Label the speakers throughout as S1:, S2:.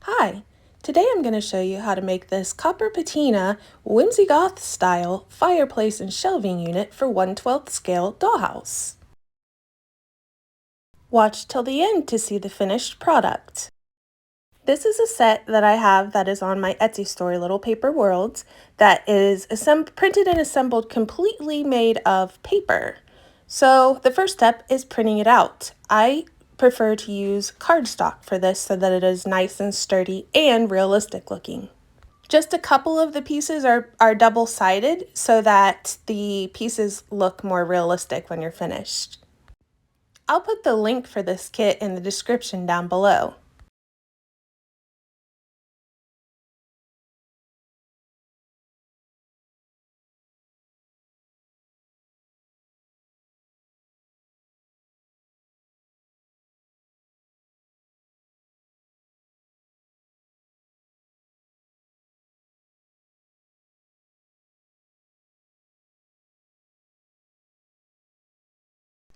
S1: Hi, today I'm going to show you how to make this copper patina Whimsigoth style fireplace and shelving unit for 1/12 scale dollhouse. Watch till the end to see the finished product. This is a set that I have that is on my Etsy store, Little Paper Worlds, that is printed and assembled completely made of paper. So the first step is printing it out. I prefer to use cardstock for this so that it is nice and sturdy and realistic looking. Just a couple of the pieces are double-sided so that the pieces look more realistic when you're finished. I'll put the link for this kit in the description down below.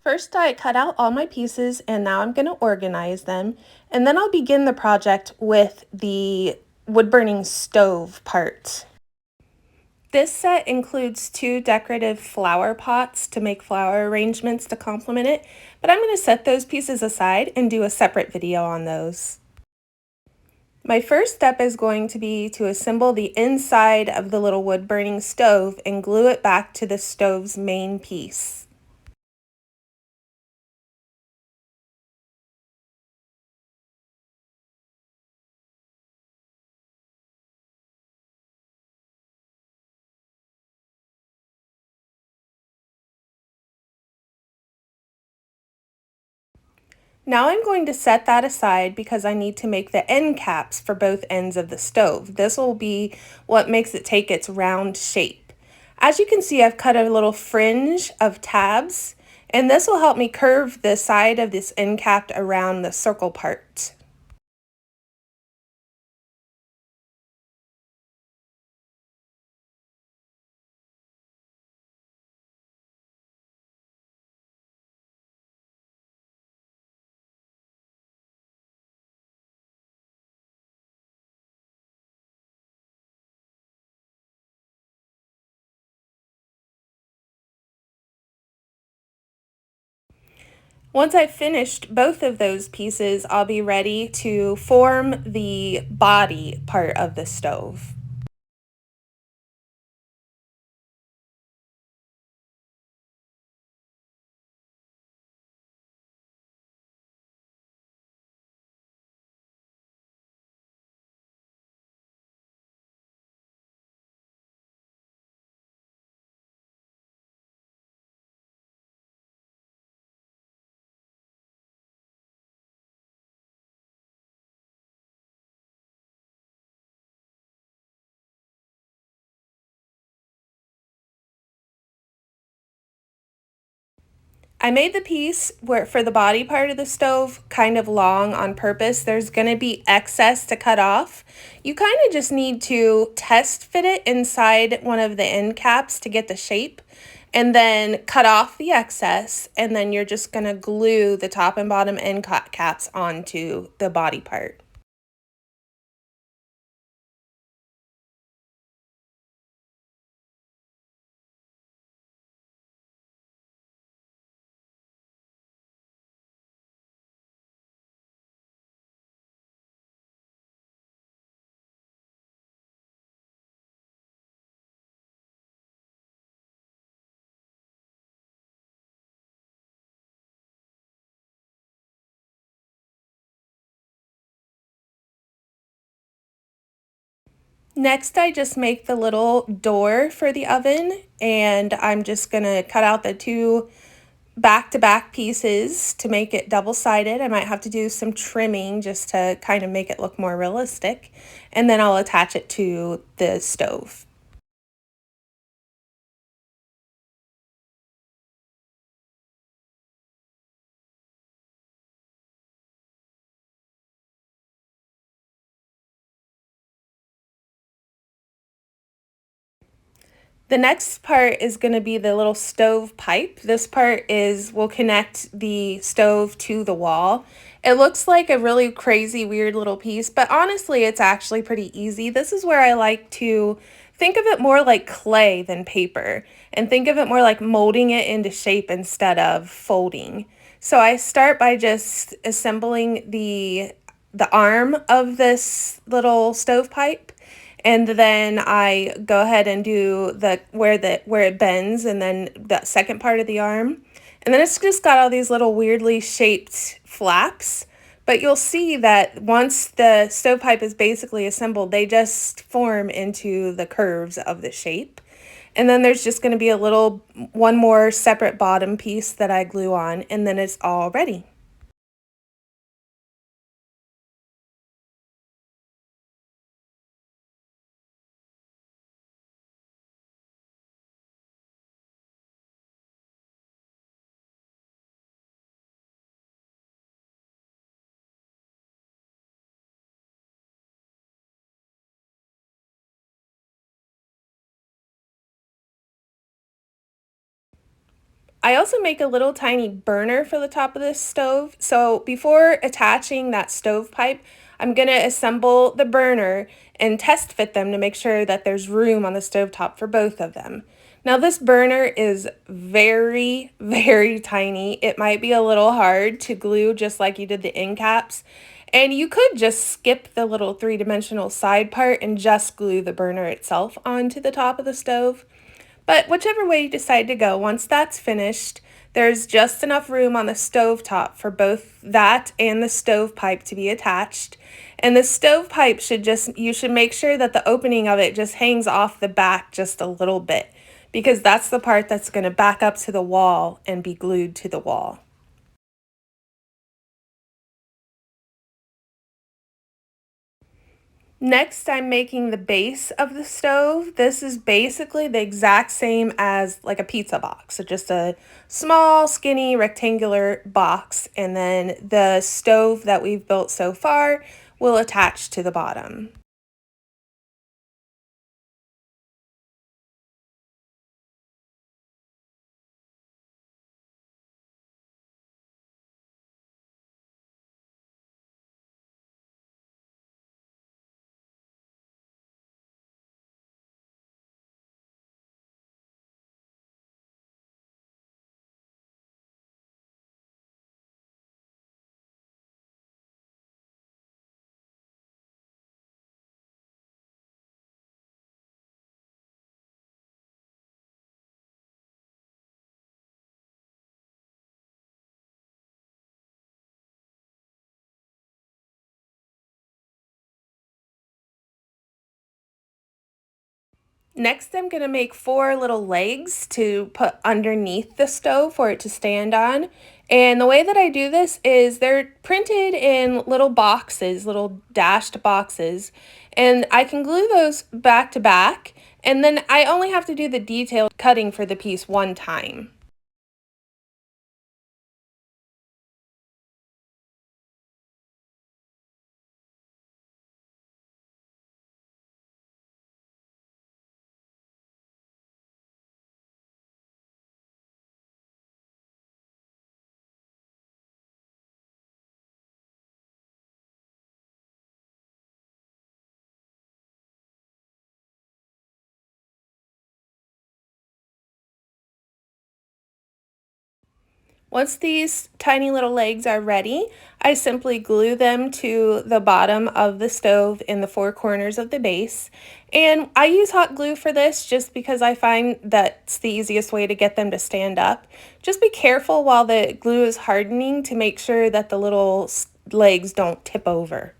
S1: First, I cut out all my pieces and now I'm going to organize them, and then I'll begin the project with the wood-burning stove part. This set includes 2 decorative flower pots to make flower arrangements to complement it, but I'm going to set those pieces aside and do a separate video on those. My first step is going to be to assemble the inside of the little wood-burning stove and glue it back to the stove's main piece. Now I'm going to set that aside because I need to make the end caps for both ends of the stove. This will be what makes it take its round shape. As you can see, I've cut a little fringe of tabs, and this will help me curve the side of this end cap around the circle part. Once I've finished both of those pieces, I'll be ready to form the body part of the stove. I made the piece where for the body part of the stove kind of long on purpose. There's going to be excess to cut off. You kind of just need to test fit it inside one of the end caps to get the shape, and then cut off the excess, and then you're just going to glue the top and bottom end caps onto the body part. Next, I just make the little door for the oven, and I'm just gonna cut out the 2 back-to-back pieces to make it double-sided. I might have to do some trimming just to kind of make it look more realistic, and then I'll attach it to the stove. The next part is going to be the little stove pipe. This part will connect the stove to the wall, It looks like a really crazy, weird little piece, but honestly, it's actually pretty easy. This is where I like to think of it more like clay than paper, and think of it more like molding it into shape instead of folding. So I start by just assembling the arm of this little stovepipe, and then I go ahead and do the where it bends, and then the second part of the arm. And then it's just got all these little weirdly shaped flaps. But you'll see that once the stovepipe is basically assembled, they just form into the curves of the shape. And then there's just going to be one more separate bottom piece that I glue on, and then it's all ready. I also make a little tiny burner for the top of this stove. So before attaching that stovepipe, I'm going to assemble the burner and test fit them to make sure that there's room on the stovetop for both of them. Now this burner is very, very tiny. It might be a little hard to glue just like you did the end caps. And you could just skip the little three-dimensional side part and just glue the burner itself onto the top of the stove. But whichever way you decide to go, once that's finished, there's just enough room on the stove top for both that and the stovepipe to be attached. And the stovepipe you should make sure that the opening of it just hangs off the back just a little bit, because that's the part that's going to back up to the wall and be glued to the wall. Next, I'm making the base of the stove. This is basically the exact same as like a pizza box. So just a small, skinny, rectangular box. And then the stove that we've built so far will attach to the bottom. Next, I'm going to make four little legs to put underneath the stove for it to stand on. And the way that I do this is they're printed in little boxes, little dashed boxes, and I can glue those back to back. And then I only have to do the detailed cutting for the piece one time. Once these tiny little legs are ready, I simply glue them to the bottom of the stove in the four corners of the base. And I use hot glue for this just because I find that's the easiest way to get them to stand up. Just be careful while the glue is hardening to make sure that the little legs don't tip over.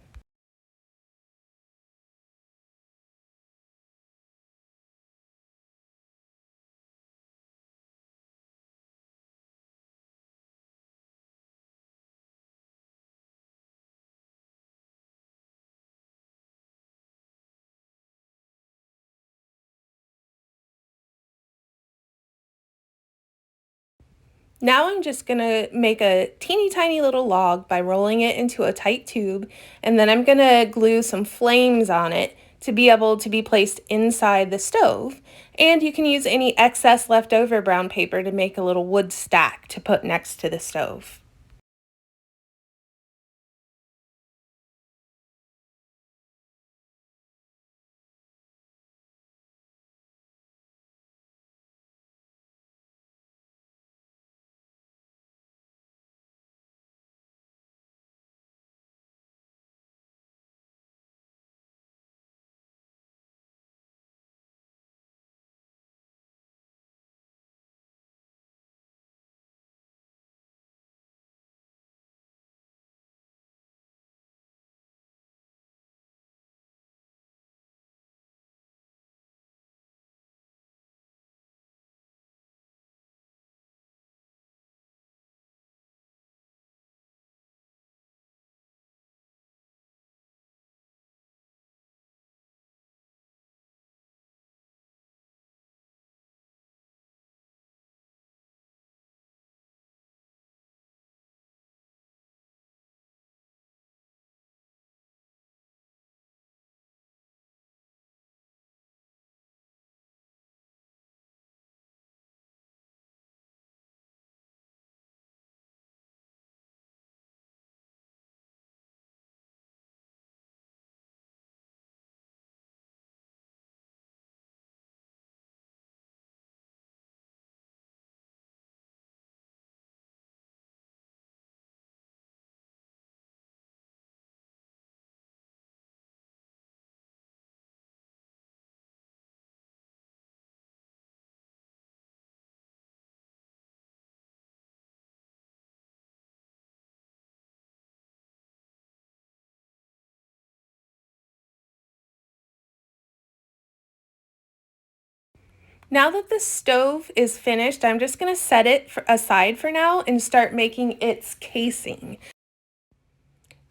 S1: Now I'm just gonna make a teeny tiny little log by rolling it into a tight tube, and then I'm gonna glue some flames on it to be able to be placed inside the stove. And you can use any excess leftover brown paper to make a little wood stack to put next to the stove. Now that the stove is finished, I'm just going to set it aside for now and start making its casing.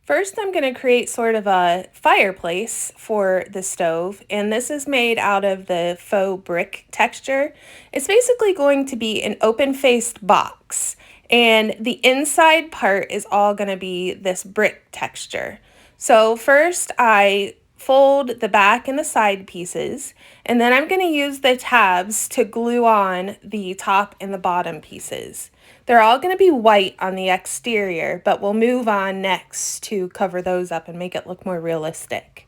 S1: First, I'm going to create sort of a fireplace for the stove, and this is made out of the faux brick texture. It's basically going to be an open-faced box, and the inside part is all going to be this brick texture. So first, I fold the back and the side pieces, and then I'm going to use the tabs to glue on the top and the bottom pieces. They're all going to be white on the exterior, but we'll move on next to cover those up and make it look more realistic.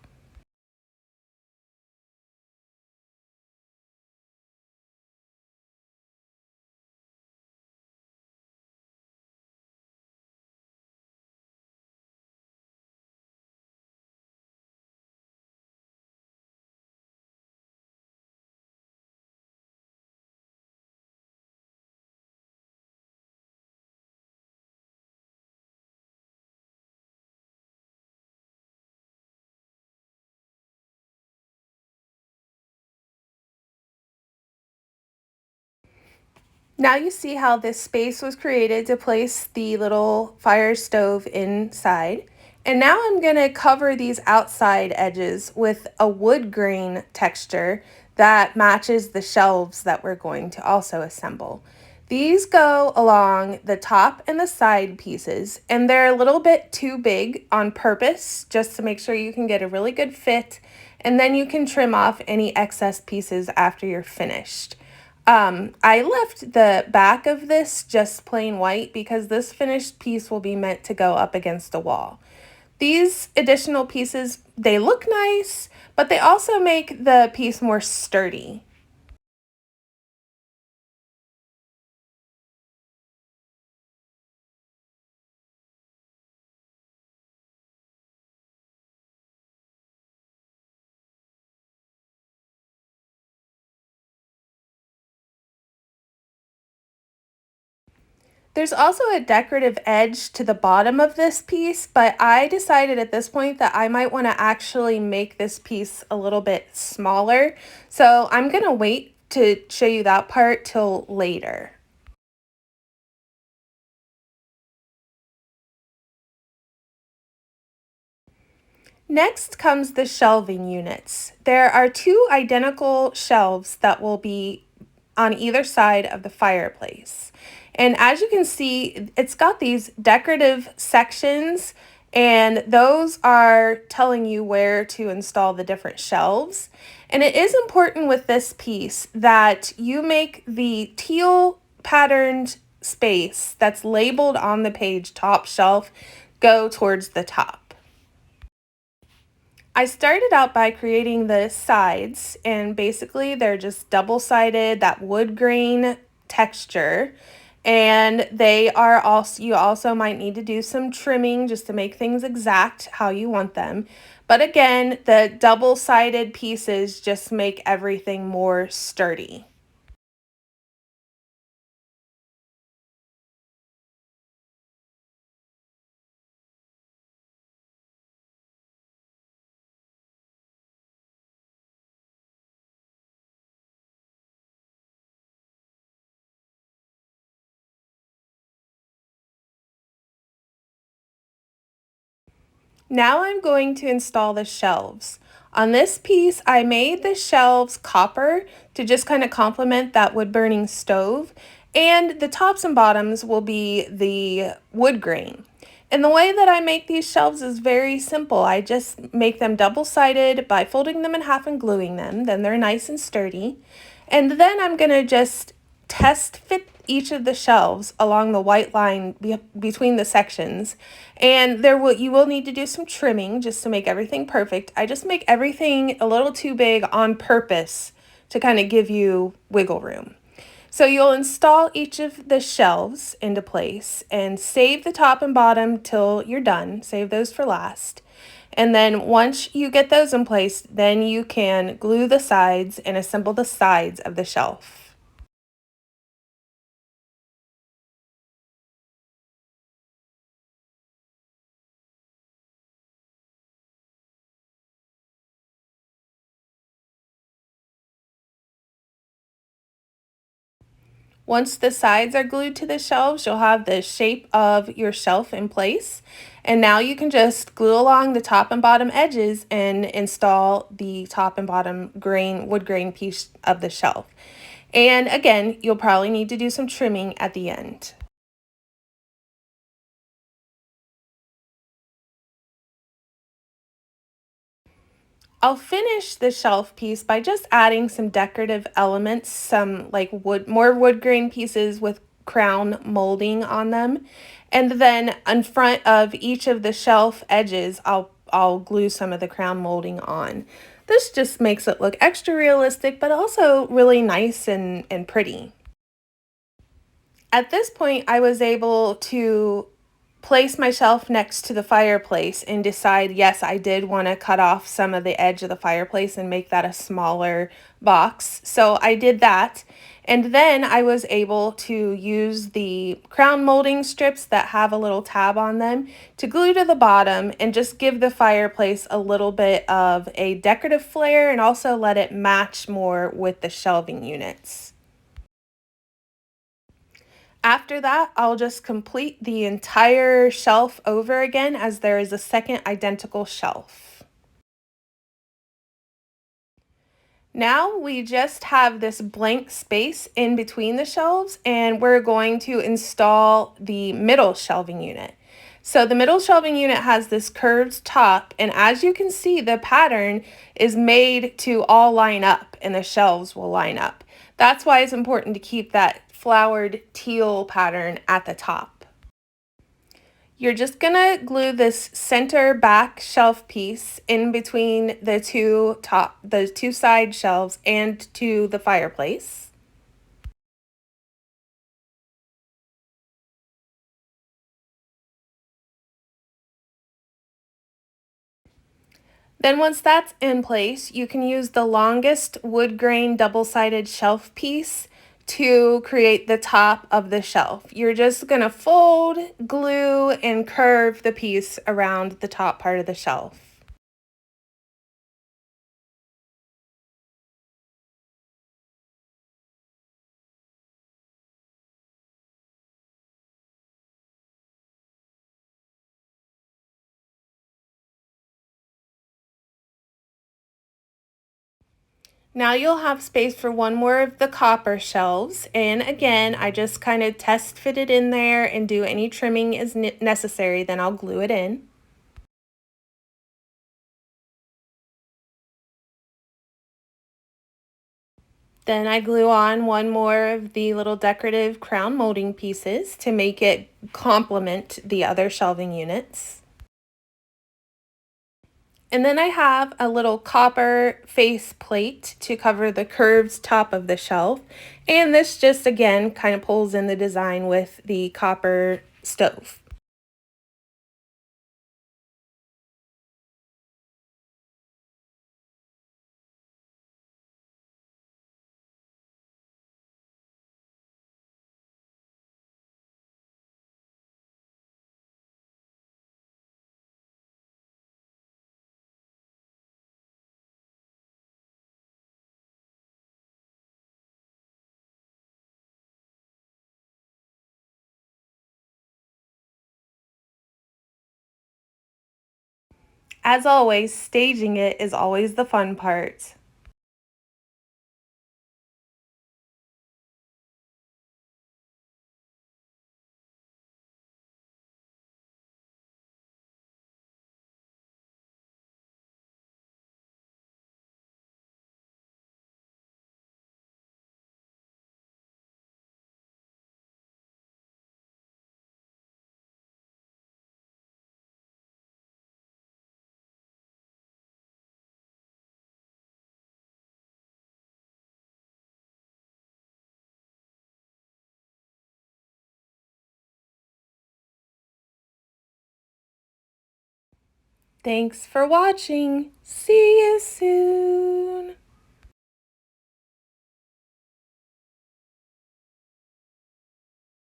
S1: Now you see how this space was created to place the little fire stove inside. And now I'm going to cover these outside edges with a wood grain texture that matches the shelves that we're going to also assemble. These go along the top and the side pieces, and they're a little bit too big on purpose just to make sure you can get a really good fit, and then you can trim off any excess pieces after you're finished. I left the back of this just plain white because this finished piece will be meant to go up against a wall. These additional pieces, they look nice, but they also make the piece more sturdy. There's also a decorative edge to the bottom of this piece, but I decided at this point that I might want to actually make this piece a little bit smaller. So I'm going to wait to show you that part till later. Next comes the shelving units. There are two identical shelves that will be on either side of the fireplace. And as you can see, it's got these decorative sections, and those are telling you where to install the different shelves. And it is important with this piece that you make the teal patterned space that's labeled on the page top shelf go towards the top. I started out by creating the sides, and basically they're just double-sided, that wood grain texture. And they are also, you also might need to do some trimming just to make things exact how you want them. But again, the double-sided pieces just make everything more sturdy. Now I'm going to install the shelves. On this piece, I made the shelves copper to just kind of complement that wood burning stove, and the tops and bottoms will be the wood grain. And the way that I make these shelves is very simple. I just make them double-sided by folding them in half and gluing them. Then they're nice and sturdy. And then I'm going to just test fit each of the shelves along the white line between the sections, and you will need to do some trimming just to make everything perfect. I just make everything a little too big on purpose to kind of give you wiggle room. So you'll install each of the shelves into place and save the top and bottom till you're done. Save those for last. And then once you get those in place, then you can glue the sides and assemble the sides of the shelf. Once the sides are glued to the shelves, you'll have the shape of your shelf in place. And now you can just glue along the top and bottom edges and install the top and bottom wood grain piece of the shelf. And again, you'll probably need to do some trimming at the end. I'll finish the shelf piece by just adding some decorative elements, some like more wood grain pieces with crown molding on them. And then in front of each of the shelf edges, I'll glue some of the crown molding on. This just makes it look extra realistic, but also really nice and pretty. At this point, I was able to place my shelf next to the fireplace and decide, yes, I did want to cut off some of the edge of the fireplace and make that a smaller box. So I did that. And then I was able to use the crown molding strips that have a little tab on them to glue to the bottom and just give the fireplace a little bit of a decorative flair and also let it match more with the shelving units. After that, I'll just complete the entire shelf over again as there is a second identical shelf. Now we just have this blank space in between the shelves and we're going to install the middle shelving unit. So the middle shelving unit has this curved top, and as you can see, the pattern is made to all line up and the shelves will line up. That's why it's important to keep that flowered teal pattern at the top. You're just gonna glue this center back shelf piece in between the two side shelves and to the fireplace. Then once that's in place, you can use the longest wood grain double-sided shelf piece to create the top of the shelf. You're just gonna fold, glue, and curve the piece around the top part of the shelf. Now you'll have space for one more of the copper shelves, and again, I just kind of test fit it in there and do any trimming as necessary, then I'll glue it in. Then I glue on one more of the little decorative crown molding pieces to make it complement the other shelving units. And then I have a little copper face plate to cover the curved top of the shelf. And this just again kind of pulls in the design with the copper stove. As always, staging it is always the fun part. Thanks for watching. See you soon.